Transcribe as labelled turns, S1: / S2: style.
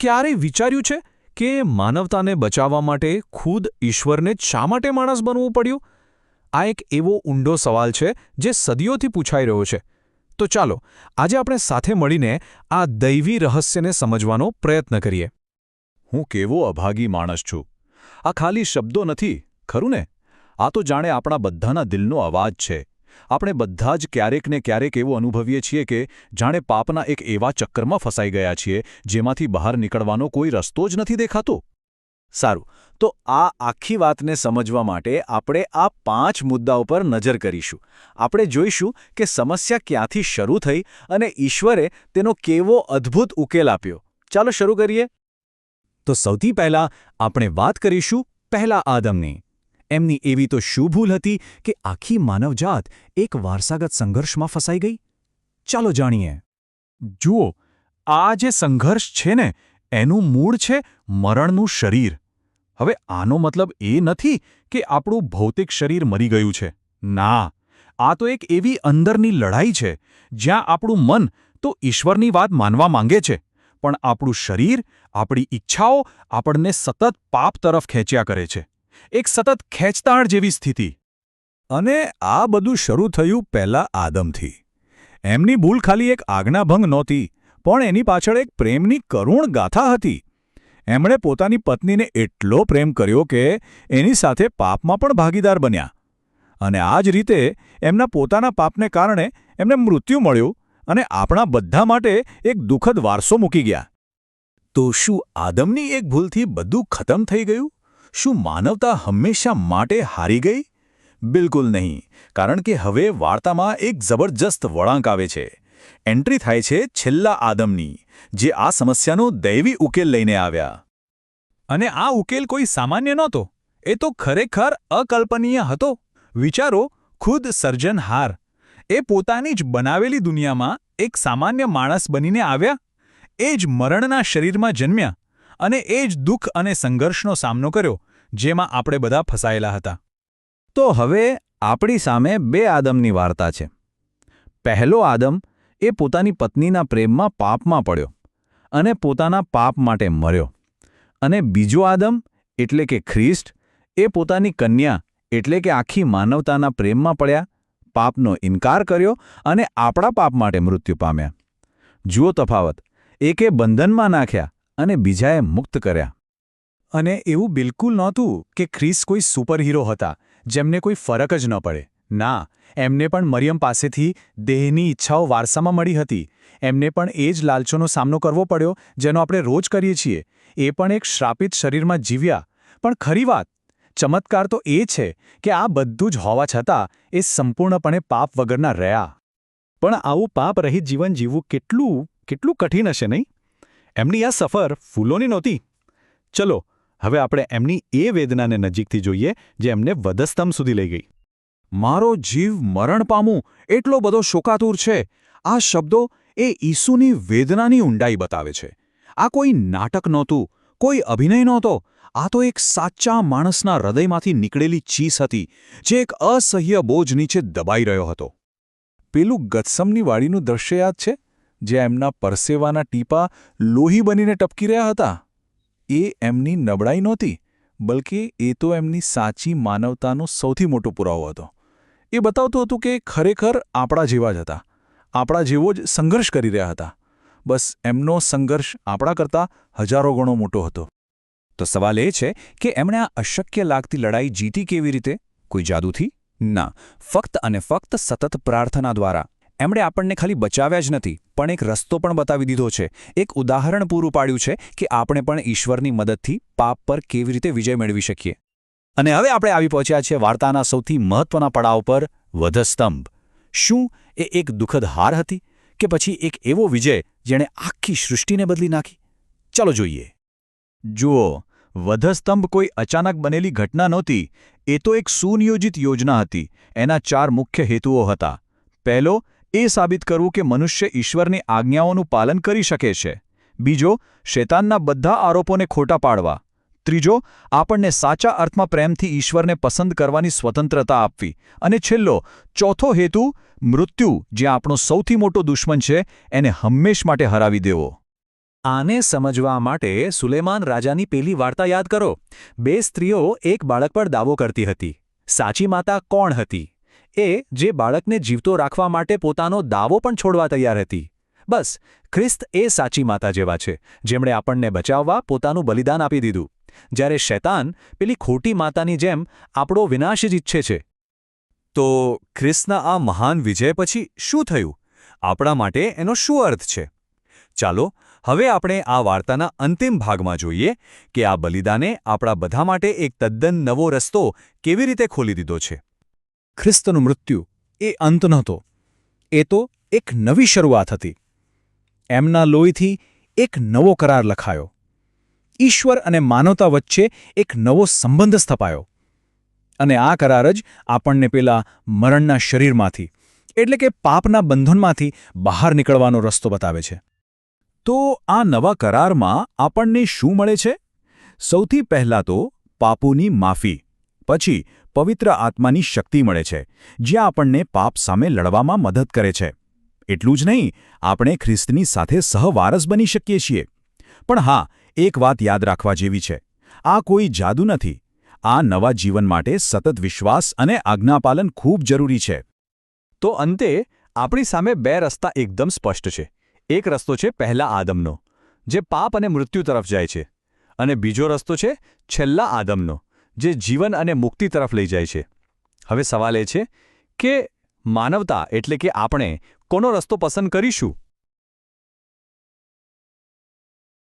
S1: ક્યારેય વિચાર્યું છે કે માનવતાને બચાવવા માટે ખુદ ઈશ્વરને જ શા માટે માણસ બનવું પડ્યું? આ એક એવો ઊંડો સવાલ છે જે સદીઓથી પૂછાઈ રહ્યો છે. તો ચાલો આજે આપણે સાથે મળીને આ દૈવી રહસ્યને સમજવાનો પ્રયત્ન કરીએ.
S2: હું કેવો અભાગી માણસ છું. આ ખાલી શબ્દો નથી, ખરું ને? આ તો જાણે આપણા બધાના દિલનો અવાજ છે. આપણે બધા જ ક્યારેક ને ક્યારેક એવું અનુભવીએ છીએ કે જાણે પાપના એક એવા ચક્કરમાં ફસાઈ ગયા છીએ જેમાંથી બહાર નીકળવાનો કોઈ રસ્તો જ નથી દેખાતો. સારું, તો આ આખી વાતને સમજવા માટે આપણે આ 5 મુદ્દાઓ પર નજર કરીશું. આપણે જોઈશું કે સમસ્યા ક્યાંથી શરૂ થઈ અને ઈશ્વરે તેનો કેવો અદ્ભુત ઉકેલ આપ્યો. ચાલો શરૂ કરીએ. તો સૌથી પહેલાં આપણે વાત કરીશું પહેલા આદમની. એમની એવી તો શું ભૂલ હતી કે આખી માનવજાત એક વારસાગત સંઘર્ષમાં ફસાઈ ગઈ? ચાલો જાણીએ. જુઓ, આ જે સંઘર્ષ છે ને, એનું મૂળ છે મરણનું શરીર. હવે આનો મતલબ એ નથી કે આપણું ભૌતિક શરીર મરી ગયું છે. ના, આ તો એક એવી અંદરની લડાઈ છે જ્યાં આપણું મન તો ઈશ્વરની વાત માનવા માંગે છે, પણ આપણું શરીર, આપણી ઈચ્છાઓ આપણને સતત પાપ તરફ ખેંચ્યા કરે છે. એક સતત ખેંચતાણ જેવી સ્થિતિ. અને આ બધું શરૂ થયું પહેલા આદમથી. એમની ભૂલ ખાલી એક આજ્ઞાભંગ નહોતી, પણ એની પાછળ એક પ્રેમની કરુણ ગાથા હતી. એમણે પોતાની પત્નીને એટલો પ્રેમ કર્યો કે એની સાથે પાપમાં પણ ભાગીદાર બન્યા. અને આ જ રીતે એમના પોતાના પાપને કારણે એમને મૃત્યુ મળ્યું અને આપણા બધા માટે એક દુઃખદ વારસો મૂકી ગયા. તો શું આદમની એક ભૂલથી બધું ખતમ થઈ ગયું? શું માનવતા હંમેશા માટે હારી ગઈ? બિલકુલ નહીં, કારણ કે હવે વાર્તામાં એક જબરજસ્ત વળાંક આવે છે. એન્ટ્રી થાય છે છેલ્લા આદમની, જે આ સમસ્યાનો દૈવી ઉકેલ લઈને આવ્યા. અને આ ઉકેલ કોઈ સામાન્ય નહોતો. એ તો ખરેખર અકલ્પનીય હતો. વિચારો, ખુદ સર્જનહાર એ પોતાની જ બનાવેલી દુનિયામાં એક સામાન્ય માણસ બનીને આવ્યા. એ જ મરણના શરીરમાં જન્મ્યા અને એ જ દુઃખ અને સંઘર્ષનો સામનો કર્યો જેમાં આપણે બધા ફસાયેલા હતા. તો હવે આપણી સામે 2 આદમની વાર્તા છે. પહેલો આદમ એ પોતાની પત્નીના પ્રેમમાં પાપમાં પડ્યો અને પોતાના પાપ માટે મર્યો. અને બીજો આદમ એટલે કે ખ્રિસ્ત એ પોતાની કન્યા એટલે કે આખી માનવતાના પ્રેમમાં પડ્યા, પાપનો ઇનકાર કર્યો અને આપણા પાપ માટે મૃત્યુ પામ્યા. જુઓ તફાવત. એકે બંધનમાં નાખ્યા અને બીજાએ મુક્ત કર્યા. અને એવું બિલકુલ નહોતું કે ખ્રિસ્ત કોઈ સુપરહીરો હતા જેમને કોઈ ફરક જ ન પડે. ના, એમને પણ મરિયમ પાસેથી દેહની ઈચ્છાઓ વારસામાં મળી હતી. એમને પણ એ જ લાલચોનો સામનો કરવો પડ્યો જેનો આપણે રોજ કરીએ છીએ. એ પણ એક શ્રાપિત શરીરમાં જીવ્યા. પણ ખરી વાત, ચમત્કાર તો એ છે કે આ બધું જ હોવા છતાં એ સંપૂર્ણપણે પાપ વગરના રહ્યા. પણ આવું પાપ રહિત જીવન જીવવું કેટલું કઠિન હશે, નહીં? એમની આ સફર ફૂલોની નહોતી. ચલો હવે આપણે એમની એ વેદનાને નજીકથી જોઈએ જે એમને વધસ્તંભ સુધી લઈ ગઈ. મારો જીવ મરણ પામું એટલો બધો શોકાતુર છે. આ શબ્દો એ ઈસુની વેદનાની ઊંડાઈ બતાવે છે. આ કોઈ નાટક નહોતું, કોઈ અભિનય નહોતો. આ તો એક સાચા માણસના હૃદયમાંથી નીકળેલી ચીસ હતી જે એક અસહ્ય બોજ નીચે દબાઈ રહ્યો હતો. પેલું ગત્સમની વાડીનું દ્રશ્ય યાદ છે, જ્યાં એમના પરસેવાના ટીપા લોહી બનીને ટપકી રહ્યા હતા? એ એમની નબળાઈ નહોતી, બલકે એ તો એમની સાચી માનવતાનો સૌથી મોટો પુરાવો હતો. એ બતાવતું હતું કે ખરેખર આપણા જેવા જ હતા, આપણા જેવો જ સંઘર્ષ કરી રહ્યા હતા. બસ એમનો સંઘર્ષ આપણા કરતાં હજારો ગણો મોટો હતો. તો સવાલ એ છે કે એમણે આ અશક્ય લાગતી લડાઈ જીતી કેવી રીતે? કોઈ જાદુથી? ના, ફક્ત અને ફક્ત સતત પ્રાર્થના દ્વારા. એમણે આપણને ખાલી બચાવ્યા જ નથી, પણ એક રસ્તો પણ બતાવી દીધો છે. એક ઉદાહરણ પૂરું પાડ્યું છે કે આપણે પણ ઈશ્વરની મદદથી પાપ પર કેવી રીતે વિજય મેળવી શકીએ. અને હવે આપણે આવી પહોંચ્યા છીએ વાર્તાના સૌથી મહત્વના પડાવ પર, વધસ્તંભ. શું એ એક દુઃખદ હાર હતી કે પછી એક એવો વિજય જેણે આખી સૃષ્ટિને બદલી નાખી? ચાલો જોઈએ. જુઓ, વધસ્તંભ કોઈ અચાનક બનેલી ઘટના નહોતી. એ તો એક સુનિયોજિત યોજના હતી. એના 4 મુખ્ય હેતુઓ હતા. પહેલો, એ સાબિત કરવું કે મનુષ્ય ઈશ્વરની આજ્ઞાઓનું પાલન કરી શકે છે. બીજો, શૈતાનના બધા આરોપોને ખોટા પાડવા. ત્રીજો, આપણને સાચા અર્થમાં પ્રેમથી ઈશ્વરને પસંદ કરવાની સ્વતંત્રતા આપવી. અને છેલ્લો, ચોથો હેતુ, મૃત્યુ, જે આપણો સૌથી મોટો દુશ્મન છે, એને હંમેશ માટે હરાવી દેવો. આને સમજવા માટે સુલેમાન રાજાની પેલી વાર્તા યાદ કરો. 2 સ્ત્રીઓ એક બાળક પર દાવો કરતી હતી. સાચી માતા કોણ હતી? એ જે બાળકને જીવતો રાખવા માટે પોતાનો દાવો પણ છોડવા તૈયાર હતી. બસ, ખ્રિસ્ત એ સાચી માતા જેવા છે, જેમણે આપણને બચાવવા પોતાનું બલિદાન આપી દીધું. જ્યારે શૈતાન પેલી ખોટી માતાની જેમ આપણો વિનાશ જ ઈચ્છે છે. તો ખ્રિસ્તના આ મહાન વિજય પછી શું થયું? આપણા માટે એનો શું અર્થ છે? ચાલો હવે આપણે આ વાર્તાના અંતિમ ભાગમાં જોઈએ કે આ બલિદાને આપણા બધા માટે એક તદ્દન નવો રસ્તો કેવી રીતે ખોલી દીધો છે.
S3: ખ્રિસ્તનું મૃત્યુ એ અંત નહોતો. એ તો એક નવી શરૂઆત હતી. એમના લોહીથી એક નવો કરાર લખાયો. ઈશ્વર અને માનવતા વચ્ચે એક નવો સંબંધ સ્થપાયો. અને આ કરાર જ આપણને પેલા મરણના શરીરમાંથી, એટલે કે પાપના બંધનમાંથી બહાર નીકળવાનો રસ્તો બતાવે છે.
S2: તો આ નવા કરારમાં આપણને શું મળે છે? સૌથી પહેલાં તો પાપોની માફી, પછી પવિત્ર આત્માની શક્તિ મળે છે, જે આપણને પાપ સામે લડવામાં મદદ કરે છે. એટલું જ નહીં, આપણે ખ્રિસ્તની સાથે સહવારસ બની શકીએ છીએ. પણ હા, એક વાત યાદ રાખવા જેવી છે. આ કોઈ જાદુ નથી. આ નવા જીવન માટે સતત વિશ્વાસ અને આજ્ઞાપાલન ખૂબ જરૂરી છે. તો અંતે આપણી સામે 2 રસ્તા એકદમ સ્પષ્ટ છે. એક રસ્તો છે પહેલા આદમનો, જે પાપ અને મૃત્યુ તરફ જાય છે, અને બીજો રસ્તો છે છેલ્લા આદમનો, જે જીવન અને મુક્તિ તરફ લઈ જાય છે. હવે સવાલ એ છે કે માનવતા એટલે કે આપણે કોનો રસ્તો પસંદ કરીશું?